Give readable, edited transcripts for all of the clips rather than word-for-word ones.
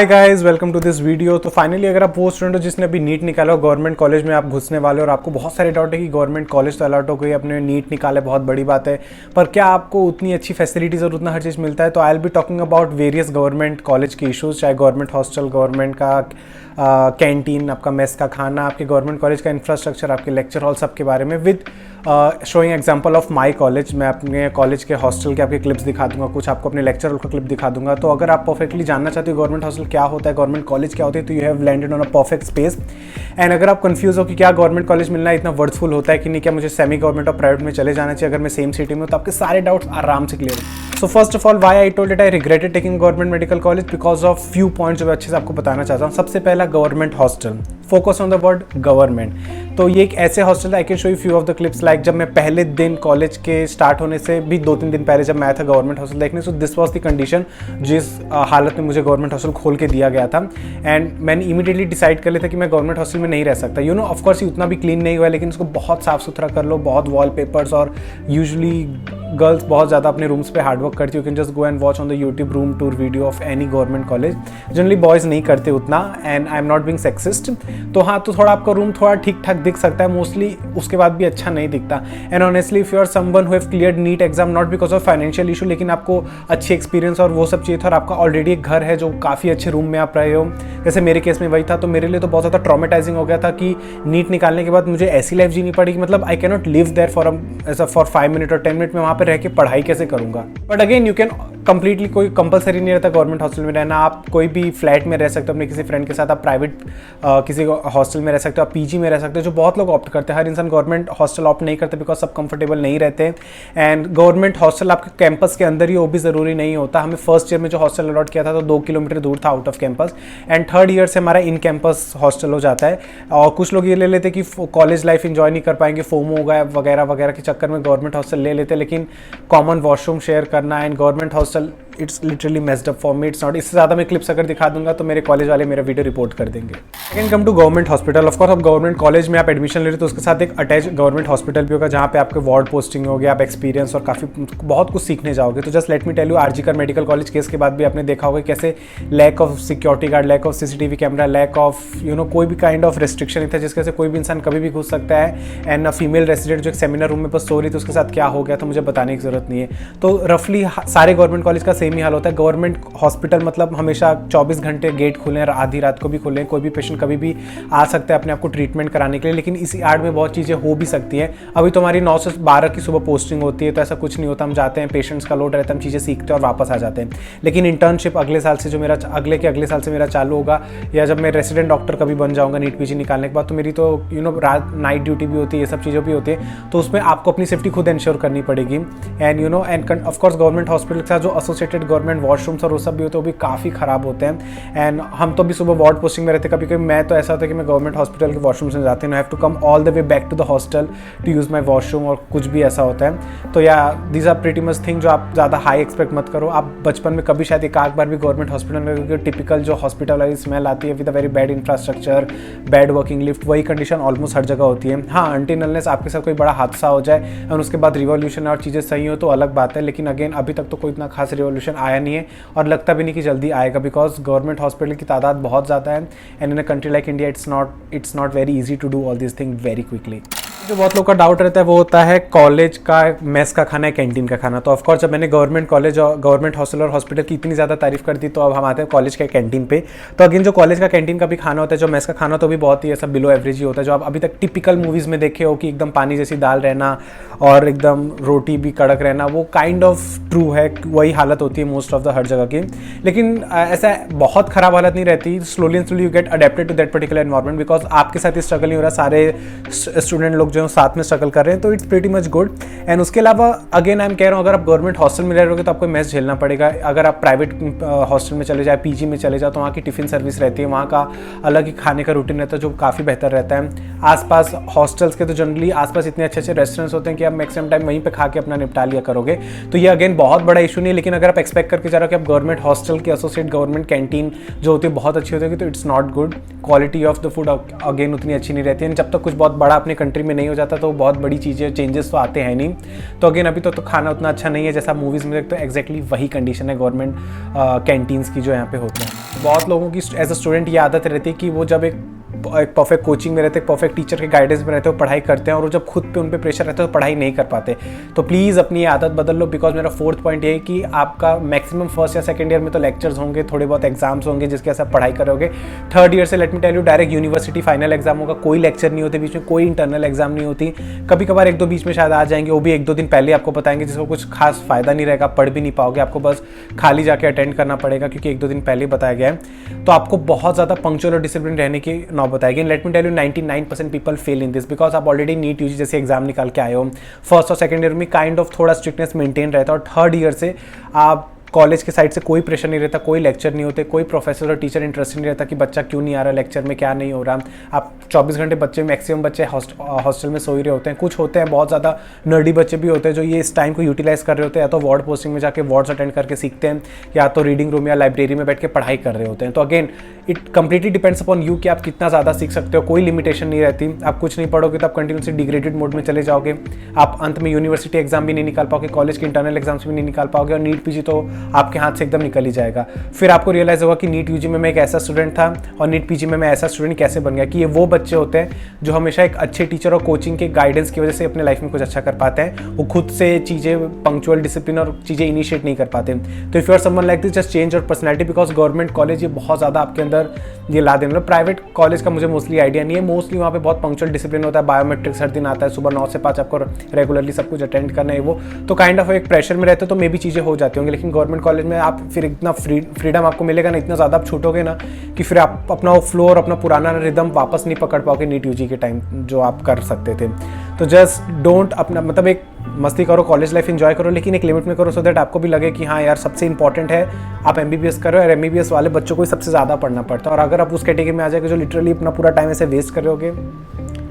Hi guys, welcome to this video. तो finally अगर आप वो स्टूडेंट हो जिसने अभी नीट निकाला हो, गवर्नमेंट कॉलेज में आप घुसने वाले हो और आपको बहुत सारे डाउट है कि गवर्नमेंट कॉलेज तो अलॉट हो गई, अपने नीट निकाले, बहुत बड़ी बात है, पर क्या आपको उतनी अच्छी फैसिलिटीज़ और उतना हर चीज़ मिलता है? तो I will be talking about various government college के इशूज़, चाहे गवर्नमेंट हॉस्टल, गवर्नमेंट का कैंटीन, आपका मेस का खाना, आपके गवर्नमेंट कॉलेज का इंफ्रास्ट्रक्चर, आपके लेक्चर हॉल, सब के बारे में with showing example of my college. मैं अपने कॉलेज के हॉस्टल के आपके क्लिप्स दिखा दूंगा, कुछ आपको अपने लेक्चर हॉल का क्लिप दिखा दूंगा। तो अगर आप परफेक्टली जानना चाहते हो गवर्नमेंट हॉस्टल क्या होता है, गवर्नमेंट कॉलेज क्या होती है, तो you have landed on a perfect space. And अगर आप कंफ्यूज हो कि क्या गवर्नमेंट कॉलेज मिलना इतना वर्थफुल होता है कि नहीं, क्या मुझे सेमी गवर्नमेंट और प्राइवेट में चले जाना चाहिए अगर मैं सेम सिटी में हूँ, तो आपके सारे डाउट्स आराम से क्लियर है। So first of all, why I told it I regretted taking government medical college, because of few points जो मैं अच्छे से आपको बताना चाहता हूँ। सबसे पहला, government hostel, focus on the word government. तो ये एक ऐसे hostel, I can show you few of the clips, like जब मैं पहले दिन कॉलेज के स्टार्ट होने से भी 2-3 दिन पहले जब मैं था गवर्नमेंट हॉस्टल देखने, so this was the condition जिस हालत में मुझे गवर्नमेंट हॉस्टल खोल के दिया गया था। एंड मैंने इमीडिएटली डिसाइड कर लिया था कि मैं गवर्नमेंट हॉस्टल में नहीं रह सकता। यू नो, ऑफकोर्स ये उतना भी क्लीन नहीं हुआ है, लेकिन उसको बहुत साफ सुथरा कर लो, बहुत वॉलपेपर्स, और यूजुअली गर्ल्स बहुत ज़्यादा अपने रूम्स पे हार्डवर्क करती है। You can just go and watch on the YouTube room tour video of any government college. Generally boys नहीं करते उतना, and I am not being sexist. तो हाँ, तो थोड़ा आपका रूम थोड़ा ठीक ठाक दिख सकता है, मोस्टली उसके बाद भी अच्छा नहीं दिखता। And honestly, if you are someone who have cleared NEET exam not because of financial issue, लेकिन आपको अच्छी एक्सपीरियंस और वो सब चाहिए था, और आपका ऑलरेडी एक घर है जो काफ़ी अच्छे रूम में आप रहे हो, जैसे मेरे केस में वही था, तो मेरे लिए तो बहुत ज़्यादा ट्रॉमेटाइजिंग हो गया था कि नीट निकालने के बाद मुझे ऐसी लाइफ जीनी पड़ी कि मतलब I can not live there for 5 minute और 10 मिनट में वहाँ पर रह के पढ़ाई कैसे करूँगा। But again, you can completely, कोई कंपलसरी नहीं रहता गवर्नमेंट हॉस्टल में रहना। आप कोई भी फ्लैट में रह सकते हो अपने किसी फ्रेंड के साथ, आप प्राइवेट किसी हॉस्टल में रह सकते हो, आप पीजी में रह सकते हो, जो बहुत लोग ऑप्ट करते हैं। हर इंसान गवर्नमेंट हॉस्टल ऑप्ट नहीं करते बिकॉज सब कंफर्टेबल नहीं रहते। एंड गवर्नमेंट हॉस्टल आपके कैंपस के अंदर ही हो भी ज़रूरी नहीं होता। हमें फर्स्ट ईयर में जो हॉस्टल अलॉट किया था तो 2 किलोमीटर दूर था out off campus, and third year से हमारा इन कैंपस हॉस्टल हो जाता है। और कुछ लोग ये ले लेते कि कॉलेज लाइफ इंजॉय नहीं कर पाएंगे, फोमो होगा वगैरह वगैरह के चक्कर में गवर्नमेंट हॉस्टल ले लेते, लेकिन कॉमन वॉशरूम शेयर करना and government hostel, it's literally messed up for me, it's not. इससे ज़्यादा मैं क्लिप्स अगर दिखा दूंगा तो मेरे कॉलेज वाले मेरा वीडियो रिपोर्ट कर देंगे। Second, come to government hospital. Of course, आप गवर्नमेंट कॉलेज में आप एडमिशन ले रहे हो तो उसके साथ एक अटैच गवर्नमेंट हॉस्पिटल भी होगा, जहाँ पे आपके वार्ड पोस्टिंग होगी, आप एक्सपीरियंस और काफ़ी बहुत कुछ सीखने जाओगे। तो just let me tell you, RG Kar medical college case के बाद भी आपने देखा होगा कैसे lack of security guard, lack of CCTV camera, lack of कोई भी काइंड ऑफ रेस्ट्रिक्शन नहीं था, जिसके से कोई भी इंसान कभी भी घुस सकता है। एंड फीमेल रेसिडेंट जो एक सेमिनार रूम में बस सो रही थी, उसके साथ क्या हो गया था मुझे बताने की जरूरत नहीं है। तो रफली सारे गवर्नमेंट कॉलेज का सेम ही हाल होता है। गवर्नमेंट हॉस्पिटल मतलब हमेशा 24 घंटे गेट खुले और आधी रात को भी खुले, कोई भी पेशेंट कभी भी आ सकता है अपने आप को ट्रीटमेंट कराने के लिए। लेकिन इसी आड़ में बहुत चीज़ें हो भी सकती हैं। अभी तो हमारी 9 से 12 की सुबह पोस्टिंग होती है, तो ऐसा कुछ नहीं होता, हम जाते हैं, पेशेंट्स का लोड रहता है, हम चीज़ें सीखते हैं और वापस आ जाते हैं। लेकिन इंटर्नशिप अगले साल से, जो मेरा अगले साल से मेरा चालू होगा, या जब मैं रेसिडेंट डॉक्टर कभी बन जाऊँगा नीट पीजी निकालने के बाद, तो मेरी तो रात नाइट ड्यूटी भी होती है, ये सब चीज़ें भी होती है, तो उसमें आपको अपनी सेफ्टी खुद इंश्योर करनी पड़ेगी। And and of course government hospital के साथ जो एसोसिएटेड गवर्नमेंट वॉशरूम्स और वो सब भी होते हैं, वो भी काफ़ी ख़राब होते हैं। एंड हम तो भी सुबह वार्ड पोस्टिंग में रहते, कभी कभी मैं तो ऐसा होता है कि मैं गवर्नमेंट हॉस्पिटल के वॉशरूम से जाते हैं, I have to come all the way back to the hostel to use my washroom, और कुछ भी ऐसा होता है। तो या these are pretty much thing जो आप ज़्यादा हाई एक्सपेक्ट मत करो। आप बचपन में कभी शायद एक आध बार भी गवर्नमेंट हॉस्पिटल में टिपिकल जो हॉस्पिटल वाली स्मेल आती है with a very bad infrastructure, bad working lift, वही कंडीशन ऑलमोस्ट हर जगह होती है। हाँ, अनटिल अनलेस आपके साथ कोई बड़ा हादसा हो जाए और उसके बाद रिवॉल्यूशन और चीज़ें सही हो तो अलग बात है, लेकिन अगेन अभी तक तो कोई इतना खास रिवॉल्यूशन आया नहीं है और लगता भी नहीं कि जल्दी आएगा, बिकॉज गवर्नमेंट हॉस्पिटल की तादाद बहुत ज़्यादा है। And in a country like India it's not very easy to do all this thing very quickly. जो बहुत लोग का डाउट रहता है वो होता है कॉलेज का मेस का खाना है, कैंटीन का खाना। तो ऑफकोर्स जब मैंने गवर्नमेंट कॉलेज और गवर्नमेंट हॉस्टल और हॉस्पिटल की इतनी ज़्यादा तारीफ कर दी, तो अब हम आते हैं कॉलेज के कैंटीन पे। तो अगेन जो कॉलेज का कैंटीन का भी खाना होता है, जो मेस का खाना, तो भी बहुत ही ऐसा बिलो एवरेज ही होता है, जो आप अभी तक टिपिकल मूवीज़ में देखे हो कि एकदम पानी जैसी दाल रहना और एकदम रोटी भी कड़क रहना, वो काइंड ऑफ ट्रू है, वही हालत होती है मोस्ट ऑफ द हर जगह की। लेकिन ऐसा बहुत ख़राब हालत नहीं रहती। Slowly and slowly you get adapted to that particular environment, because आपके साथ ही स्ट्रगल नहीं हो रहा, सारे स्टूडेंट लोग जो साथ में स्ट्रगल कर रहे हैं, तो it's pretty much good. And उसके अलावा अगेन आई एम कह रहा हूँ, अगर आप गवर्नमेंट हॉस्टल में रह रहे हो तो आपको मेस झेलना पड़ेगा। अगर आप प्राइवेट हॉस्टल में चले जाए, पीजी में चले जाओ, तो वहाँ की टिफ़िन सर्विस रहती है, वहाँ का अलग ही खाने का रूटीन रहता है जो काफ़ी बेहतर रहता है। आसपास हॉस्टल्स के तो जनरली आसपास इतने अच्छे अच्छे रेस्टोरेंट्स होते हैं कि आप मैक्सिमम टाइम वहीं पे खा के अपना निपटा लिया करोगे। तो ये अगेन बहुत बड़ा इशू नहीं है। लेकिन अगर आप एक्सपेक्ट करके जा रहे हो कि आप गवर्नमेंट हॉस्टल की एसोसिएट गवर्नमेंट कैंटीन जो होती है बहुत अच्छी होती है, तो it's not good. Quality of the food again उतनी अच्छी नहीं रहती है। जब तक कुछ बहुत बड़ा अपने कंट्री में नहीं हो जाता तो बहुत बड़ी चीज़ें चेंजेस तो आते हैं नहीं। तो अगेन अभी तो खाना उतना अच्छा नहीं है जैसा मूवीज़ में देखते हो, एग्जैक्टली वही कंडीशन है गवर्नमेंट कैंटीन्स की जो यहाँ पे होते हैं। बहुत लोगों की एज अ स्टूडेंट ये आदत रहती है कि वो जब एक परफेक्ट कोचिंग में रहते हैं, परफेक्ट टीचर के गाइडेंस में रहते हो, पढ़ाई करते हैं, और वो जब खुद पे उन पे प्रेशर रहता है तो पढ़ाई नहीं कर पाते। तो प्लीज़ अपनी आदत बदल लो, बिकॉज मेरा फोर्थ पॉइंट ये है कि आपका मैक्सिमम फर्स्ट या सेकंड ईयर में तो लेक्चर्स होंगे, थोड़े बहुत एग्जाम्स होंगे जिसके साथ पढ़ाई करोगे। थर्ड ईयर से let me tell you direct university final exam होगा, कोई लेक्चर नहीं होते बीच में, कोई इंटरनल एग्जाम नहीं होती। कभी कभार एक दो बीच में शायद आ जाएंगे, वो भी एक दो दिन पहले आपको बताएंगे, जिसको कुछ खास फायदा नहीं रहेगा, पढ़ भी नहीं पाओगे, आपको बस खाली जाके अटेंड करना पड़ेगा क्योंकि एक दो दिन पहले बताया गया है। तो आपको बहुत ज़्यादा पंक्चुअल और डिसिप्लिन रहने की नौबत आएगी। Let me tell you 99% people fail in this because आप ऑलरेडी नीट यूजी जैसे एग्जाम निकाल के आए हो। फर्स्ट और सेकंड ईयर में काइंड ऑफ थोड़ा स्ट्रिक्टनेस मेंटेन रहता है, और थर्ड ईयर से आप कॉलेज के साइड से कोई प्रेशर नहीं रहता, कोई लेक्चर नहीं होते, कोई प्रोफेसर और टीचर इंटरेस्टेड नहीं रहता कि बच्चा क्यों नहीं आ रहा लेक्चर में, क्या नहीं हो रहा। आप 24 घंटे बच्चे मैक्सिमम बच्चे हॉस्टल में सो ही रहे होते हैं। कुछ होते हैं बहुत ज़्यादा नर्डी बच्चे भी होते हैं जो ये इस टाइम को यूटिलाइज कर रहे होते हैं, या तो वार्ड पोस्टिंग में जाके वार्ड्स अटेंड करके सीखते हैं, या तो रीडिंग रूम या लाइब्रेरी में बैठ के पढ़ाई कर रहे होते हैं। तो again it completely depends upon you कि आप कितना ज़्यादा सीख सकते हो। कोई लिमिटेशन नहीं रहती। आप कुछ नहीं पढ़ोगे तो आप कंटिन्यूसली डिग्रेडेड मोड में चले जाओगे। आप अंत में यूनिवर्सिटी एग्जाम भी नहीं निकाल पाओगे, कॉलेज के इंटरनल एग्जाम्स भी नहीं निकाल पाओगे, और नीट पीजी तो आपके हाथ से एकदम निकल ही जाएगा। फिर आपको रियलाइज होगा कि नीट यूजी में मैं एक ऐसा स्टूडेंट था और नीट पीजी में मैं ऐसा स्टूडेंट कैसे बन गया। कि ये वो बच्चे होते हैं जो हमेशा एक अच्छे टीचर और कोचिंग के गाइडेंस की वजह से अपने लाइफ में कुछ अच्छा कर पाते हैं। वो खुद से चीज़ें पंक्चुअल डिसिप्लिन और चीज़ें इनिशिएट नहीं कर पाते। तो if you are someone like this, just change your personality, because government college ये बहुत ज़्यादा आपके अंदर ये ला देने। प्राइवेट कॉलेज का मुझे मोस्टली आइडिया नहीं है। मोस्टली वहाँ पे बहुत पंक्चुअल डिसिप्लिन होता है, बायोमेट्रिक्स हर दिन आता है, सुबह 9 से 5 आपको रेगुलरली सब कुछ अटेंड करना है। वो तो काइंड ऑफ एक प्रेशर में रहते हो तो मे भी चीज़ें हो जाती होंगी। लेकिन गवर्नमेंट कॉलेज में आप फिर इतना फ्रीडम आपको मिलेगा ना, इतना ज़्यादा आप छूटोगे ना कि फिर आप अपना वो फ्लो और अपना पुराना रिदम वापस नहीं पकड़ पाओगे नीट यूजी के टाइम जो आप कर सकते थे। तो जस्ट डोंट अपना मतलब एक मस्ती करो, कॉलेज लाइफ एंजॉय करो, लेकिन एक लिमिट में करो, सो दैट आपको भी लगे कि हाँ यार सबसे इंपॉर्टेंट है आप एमबीबीएस करो। और एमबीबीएस वाले बच्चों को ही सबसे ज़्यादा पढ़ना पड़ता है। और अगर आप उस कैटेगरी में आ जाएगा जो लिटरली अपना पूरा टाइम ऐसे वेस्ट करोगे,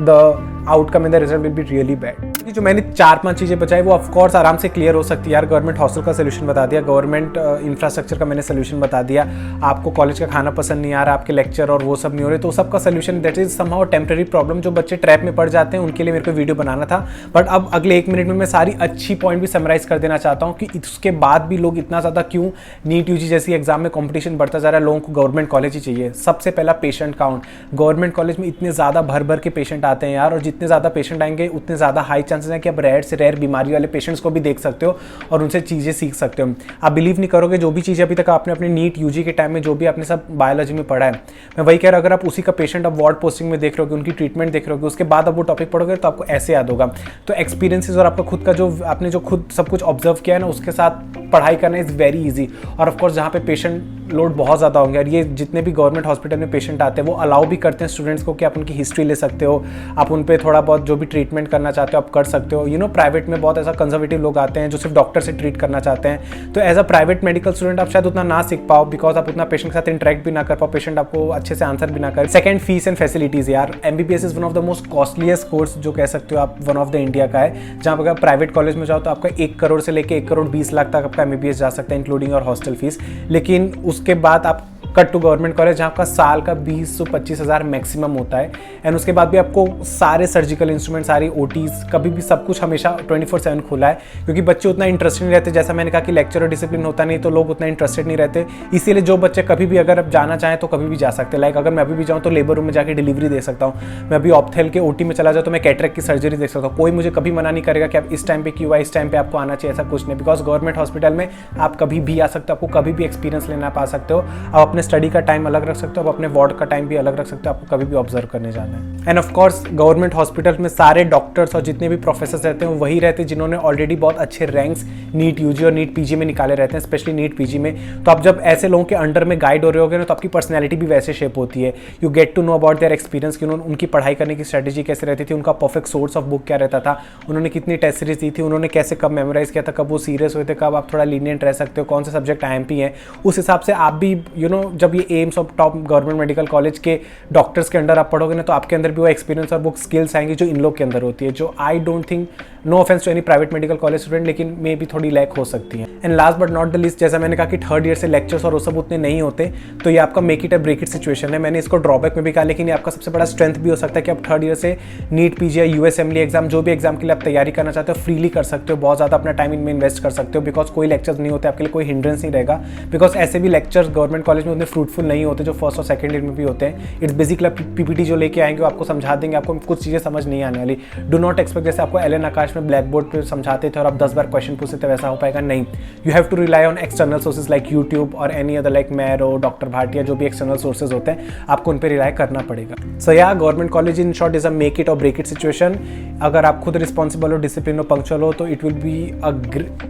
the outcome in the result will be really bad. जो मैंने 4-5 चीज़ें बताई वो ऑफकोर्स आराम से क्लियर हो सकती है यार। गवर्नमेंट हॉस्टल का सोल्यूशन बता दिया, गवर्नमेंट इंफ्रास्ट्रक्चर का मैंने सोल्यूशन बता दिया, आपको कॉलेज का खाना पसंद नहीं आ रहा, आपके लेक्चर और वो सब नहीं हो रहे, तो सबका solution that is somehow temporary problem. जो बच्चे ट्रैप में पड़ जाते हैं उनके लिए मेरे को वीडियो बनाना था, बट अब अगले 1 मिनट में मैं सारी अच्छी पॉइंट भी समराइज कर देना चाहता हूँ कि उसके बाद भी लोग इतना ज़्यादा क्यों नीट यूजी जैसी एग्जाम में कॉम्पिटिशन बढ़ता जा रहा है। लोगों को गवर्नमेंट कॉलेज ही चाहिए। सबसे पहला पेशेंट काउंट, गवर्नमेंट कॉलेज में इतने ज़्यादा भर के पेशेंट आते हैं यार, और जितने ज़्यादा पेशेंट आएंगे उतने ज़्यादा हाई चांसेस हैं कि आप रेयर से रेयर बीमारी वाले पेशेंट्स को भी देख सकते हो और उनसे चीज़ें सीख सकते हो। आप बिलीव नहीं करोगे, जो भी चीज़ें अभी तक आपने अपने नीट यूजी के टाइम में जो भी आपने सब बायोलॉजी में पढ़ा है, मैं वही कह रहा हूँ, अगर आप उसी का पेशेंट अब वार्ड पोस्टिंग में देख रहे हो, उनकी ट्रीटमेंट देख रहे हो, उसके बाद अब वो टॉपिक पढ़ोगे तो आपको ऐसे याद होगा। तो एक्सपीरियंसेस और आपका खुद का जो आपने जो खुद सब कुछ ऑब्जर्व किया है ना, उसके साथ पढ़ाई करना इज़ वेरी ईजी। और ऑफकोर्स जहाँ पे पेशेंट लोड बहुत ज़्यादा होंगे, और ये जितने भी गवर्नमेंट हॉस्पिटल में पेशेंट आते हैं वो अलाउ भी करते हैं स्टूडेंट्स को कि आप उनकी हिस्ट्री ले सकते हो, आप उन पर थोड़ा बहुत जो भी ट्रीटमेंट करना चाहते हो आप कर सकते हो। प्राइवेट में बहुत ऐसा कंजर्वेटिव लोग आते हैं जो सिर्फ डॉक्टर से ट्रीट करना चाहते हैं। तो as a private medical student आप शायद उतना ना सीख पाओ, बिकॉज आप उतना पेशेंट के साथ इंटरेक्ट भी ना कर पाओ, पेशेंट आपको अच्छे से आंसर भी ना करे। सेकंड, फीस एंड फैसिलिटीज़ यार, MBBS is one of the most costliest course जो कह सकते हो आप, वन ऑफ द इंडिया का है। जहाँ पर अगर प्राइवेट कॉलेज में जाओ तो आपका 1 करोड़ से लेकर 1 करोड़ 20 लाख तक आपका एमबीबीएस जा सकता है, इंक्लूडिंग और हॉस्टल फीस। लेकिन उसके बाद आप कट टू गवर्नमेंट कॉलेज जहाँ का साल का 20 से 25 हज़ार मैक्सिमम होता है। एंड उसके बाद भी आपको सारे सर्जिकल इंस्ट्रूमेंट, सारी ओटीज, कभी भी सब कुछ हमेशा 24/7 खुला है, क्योंकि बच्चे उतना इंटरेस्टेड नहीं रहते। जैसा मैंने कहा कि लेक्चर और डिसिप्लिन होता नहीं तो लोग उतना इंटरेस्टेड नहीं रहते। इसीलिए जो बच्चे कभी भी अगर आप जाना चाहें तो कभी भी जा सकते हैं। लाइक अगर मैं अभी भी जाऊँ तो लेबर रूम में जाकर डिलीवरी दे सकता हूँ, मैं अभी ऑप्थेल के ओटी में चला जाऊँ तो मैं कैटरेक्ट की सर्जरी देख सकता हूँ। कोई मुझे कभी मना नहीं करेगा कि आप इस टाइम पे क्यों आए, इस टाइम पे आपको आना चाहिए, ऐसा कुछ नहीं। बिकॉज गवर्नमेंट हॉस्पिटल में आप कभी भी आ सकते हो, आपको कभी भी एक्सपीरियंस लेना पा सकते हो। आप अपने स्टडी का टाइम अलग रख सकते हो, आप अपने वार्ड का टाइम भी अलग रख सकते हो, आपको कभी भी ऑब्जर्व करने जाना है। End of course government hospital में सारे डॉक्टर्स और जितने भी प्रोफेसर्स रहते हैं वही रहते हैं जिन्होंने ऑलरेडी बहुत अच्छे रैंक्स नीट यूजी और नीट पीजी में निकाले रहते हैं, स्पेशली नीट पीजी में। तो आप जब ऐसे लोगों के अंडर में गाइड हो रहे होगे ना, तो आपकी पर्सनैलिटी भी वैसे शेप होती है। You get to know about their experience कि उनकी पढ़ाई करने की स्ट्रेटेजी कैसे रहती थी, उनका परफेक्ट सोर्स ऑफ बुक क्या रहता था, उन्होंने कितनी टेस्ट सीरीज दी थी, उन्होंने कैसे कब मेमोराइज किया था, कब वो सीरियस हुए थे, कब आप थोड़ा लीनियंट रह सकते हो, कौन से सब्जेक्ट IMP हैं। उस हिसाब से आप भी जब ये AIIMS of top government medical college के डॉक्टर्स के अंडर आप पढ़ोगे ना, तो आपके अंदर भी वो एक्सपीरियंस और वो स्किल्स आएंगी जो इन लोग के अंदर होती है, जो I don't think no offense to any private medical college student, लेकिन मे भी थोड़ी लैक हो सकती है। And last but not the least, जैसा मैंने कहा कि थर्ड ईयर से लेक्चर्स और वो सब उतने नहीं होते, तो ये आपका make it a break it situation है। मैंने इसको ड्रॉबैक में भी कहा, लेकिन ये आपका सबसे बड़ा स्ट्रेंथ भी हो सकता है कि आप थर्ड ईयर से नीट, पीजी या यूएसएमएलई एग्जाम, जो भी एग्जाम के लिए आप तैयारी करना चाहते हो, फ्रीली कर सकते हो, बहुत ज़्यादा अपना टाइम इनमें इन्वेस्ट कर सकते हो, बिकॉज कोई लेक्चर्स नहीं होते, आपके लिए कोई हिंड्रेंस नहीं रहेगा। बिकॉज ऐसे भी लेक्चर्स गवर्नमेंट कॉलेज में उतने फ्रूटफुल नहीं होते जो फर्स्ट और सेकंड ईयर में भी होते हैं। इट्स बेसिकली पीपीटी जो लेके आएंगे वो आपको समझा देंगे, आपको कुछ चीज़ें समझ नहीं आने वाली। डू नॉट एक्सपेक्ट जैसे आपको एलन आकाश में ब्लैक बोर्ड पर समझाते थे और आप 10 बार क्वेश्चन पूछते थे, वैसा हो पाएगा नहीं। You have to rely on external sources like YouTube और any other like Marrow, doctor Bhatia, जो भी एक्सटर्नल सोर्सेज होते हैं, आपको उन पर रिलाई करना पड़ेगा। सो या government college in short is a make it और ब्रेक इट सिचुएशन। अगर आप खुद रिस्पॉन्सिबल हो, डिसिप्लिन हो, पंक्चुअल हो, तो it will be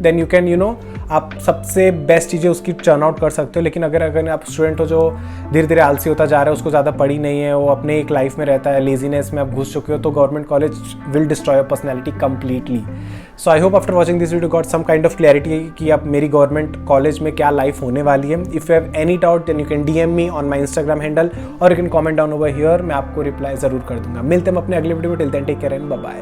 then you can आप सबसे बेस्ट चीज़ें उसकी टर्न आउट कर सकते हो। लेकिन अगर आप स्टूडेंट हो जो धीरे धीरे आलसी होता जा रहा है, उसको ज़्यादा पढ़ी नहीं है, वो अपने एक लाइफ में रहता है, लेजीनेस में आप घुस चुके हो, तो government college will destroy your personality completely. So I hope after watching this video got some kind of clarity कि आप मेरी गवर्नमेंट कॉलेज में क्या लाइफ होने वाली है। If you have any doubt then you can DM me on my Instagram handle और you can comment down over here, मैं आपको रिप्लाई ज़रूर कर दूंगा। मिलते हैं अपने अगले वीडियो में, till then take care and bye bye.